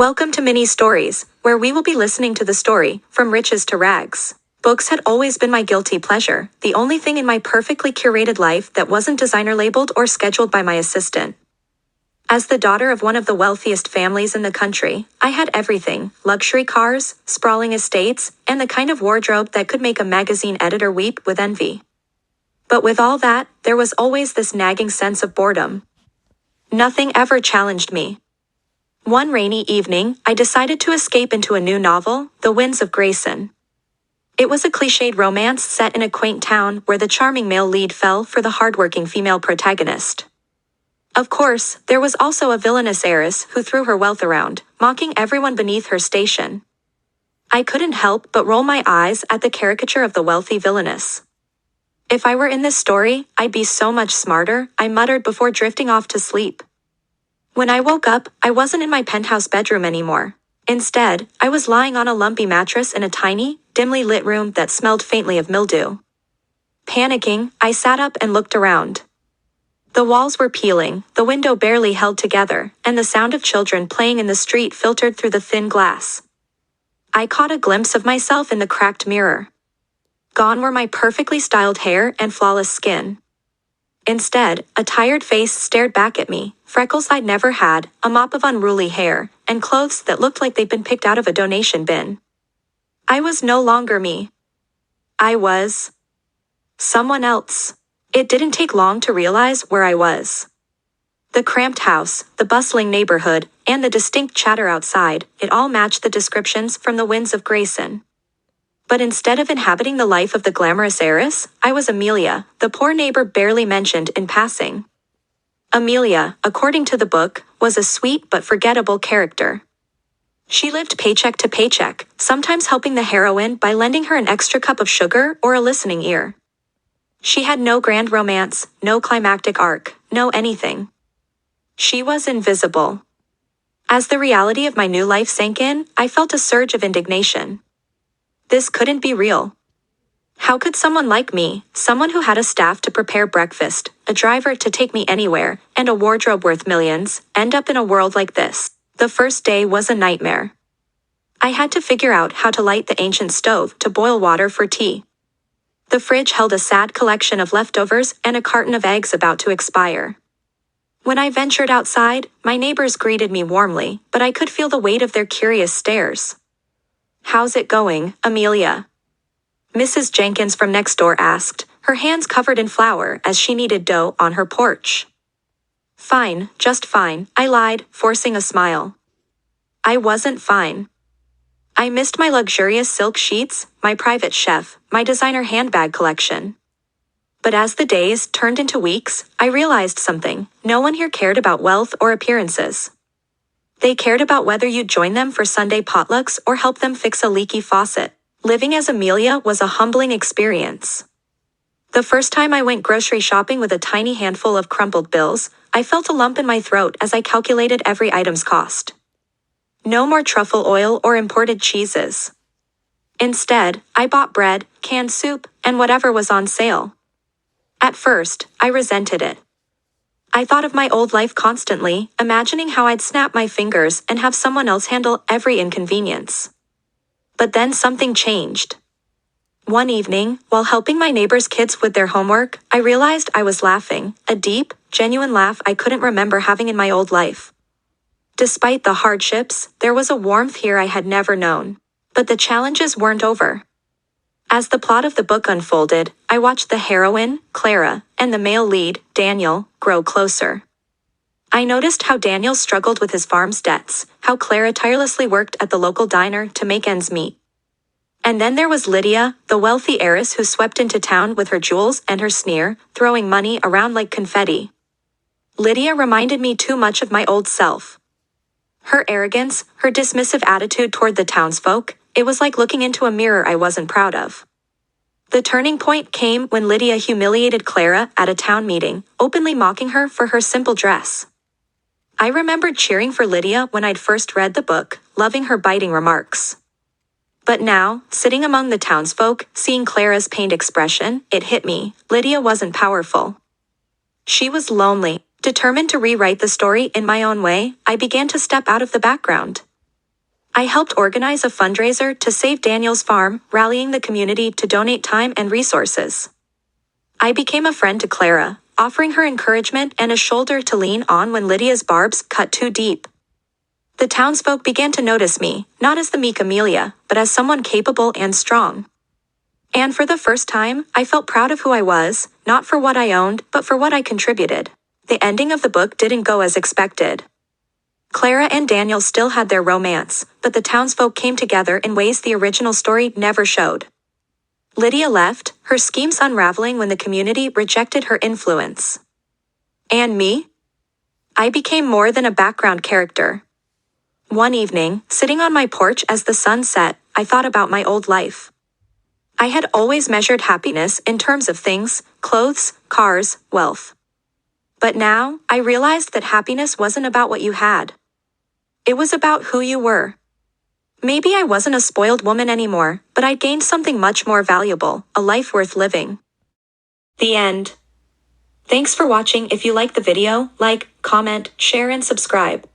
Welcome to Mini Stories, where we will be listening to the story, From Riches to Rags. Books had always been my guilty pleasure, the only thing in my perfectly curated life that wasn't designer labeled or scheduled by my assistant. As the daughter of one of the wealthiest families in the country, I had everything: luxury cars, sprawling estates, and the kind of wardrobe that could make a magazine editor weep with envy. But with all that, there was always this nagging sense of boredom. Nothing ever challenged me. One rainy evening, I decided to escape into a new novel, The Winds of Grayson. It was a cliched romance set in a quaint town where the charming male lead fell for the hardworking female protagonist. Of course, there was also a villainous heiress who threw her wealth around, mocking everyone beneath her station. I couldn't help but roll my eyes at the caricature of the wealthy villainess. If I were in this story, I'd be so much smarter, I muttered before drifting off to sleep. When I woke up, I wasn't in my penthouse bedroom anymore. Instead, I was lying on a lumpy mattress in a tiny, dimly lit room that smelled faintly of mildew. Panicking, I sat up and looked around. The walls were peeling, the window barely held together, and the sound of children playing in the street filtered through the thin glass. I caught a glimpse of myself in the cracked mirror. Gone were my perfectly styled hair and flawless skin. Instead, a tired face stared back at me, freckles I'd never had, a mop of unruly hair, and clothes that looked like they'd been picked out of a donation bin. I was no longer me. I was someone else. It didn't take long to realize where I was. The cramped house, the bustling neighborhood, and the distinct chatter outside, it all matched the descriptions from The Winds of Grayson. But instead of inhabiting the life of the glamorous heiress, I was Amelia, the poor neighbor barely mentioned in passing. Amelia, according to the book, was a sweet but forgettable character. She lived paycheck to paycheck, sometimes helping the heroine by lending her an extra cup of sugar or a listening ear. She had no grand romance, no climactic arc, no anything. She was invisible. As the reality of my new life sank in, I felt a surge of indignation. This couldn't be real. How could someone like me, someone who had a staff to prepare breakfast, a driver to take me anywhere, and a wardrobe worth millions, end up in a world like this? The first day was a nightmare. I had to figure out how to light the ancient stove to boil water for tea. The fridge held a sad collection of leftovers and a carton of eggs about to expire. When I ventured outside, my neighbors greeted me warmly, but I could feel the weight of their curious stares. "How's it going, Amelia?" Mrs. Jenkins from next door asked, her hands covered in flour as she kneaded dough on her porch. "Fine, just fine," I lied, forcing a smile. I wasn't fine. I missed my luxurious silk sheets, my private chef, my designer handbag collection. But as the days turned into weeks, I realized something: no one here cared about wealth or appearances. They cared about whether you'd join them for Sunday potlucks or help them fix a leaky faucet. Living as Amelia was a humbling experience. The first time I went grocery shopping with a tiny handful of crumpled bills, I felt a lump in my throat as I calculated every item's cost. No more truffle oil or imported cheeses. Instead, I bought bread, canned soup, and whatever was on sale. At first, I resented it. I thought of my old life constantly, imagining how I'd snap my fingers and have someone else handle every inconvenience. But then something changed. One evening, while helping my neighbor's kids with their homework, I realized I was laughing, a deep, genuine laugh I couldn't remember having in my old life. Despite the hardships, there was a warmth here I had never known. But the challenges weren't over. As the plot of the book unfolded, I watched the heroine, Clara, and the male lead, Daniel, grow closer. I noticed how Daniel struggled with his farm's debts, how Clara tirelessly worked at the local diner to make ends meet. And then there was Lydia, the wealthy heiress who swept into town with her jewels and her sneer, throwing money around like confetti. Lydia reminded me too much of my old self. Her arrogance, her dismissive attitude toward the townsfolk, it was like looking into a mirror I wasn't proud of. The turning point came when Lydia humiliated Clara at a town meeting, openly mocking her for her simple dress. I remembered cheering for Lydia when I'd first read the book, loving her biting remarks. But now, sitting among the townsfolk, seeing Clara's pained expression, it hit me: Lydia wasn't powerful. She was lonely. Determined to rewrite the story in my own way, I began to step out of the background. I helped organize a fundraiser to save Daniel's farm, rallying the community to donate time and resources. I became a friend to Clara, offering her encouragement and a shoulder to lean on when Lydia's barbs cut too deep. The townsfolk began to notice me, not as the meek Amelia, but as someone capable and strong. And for the first time, I felt proud of who I was, not for what I owned, but for what I contributed. The ending of the book didn't go as expected. Clara and Daniel still had their romance, but the townsfolk came together in ways the original story never showed. Lydia left, her schemes unraveling when the community rejected her influence. And me? I became more than a background character. One evening, sitting on my porch as the sun set, I thought about my old life. I had always measured happiness in terms of things, clothes, cars, wealth. But now, I realized that happiness wasn't about what you had. It was about who you were. Maybe I wasn't a spoiled woman anymore, but I'd gained something much more valuable, a life worth living. The end. Thanks for watching. If you liked the video, like, comment, share and subscribe.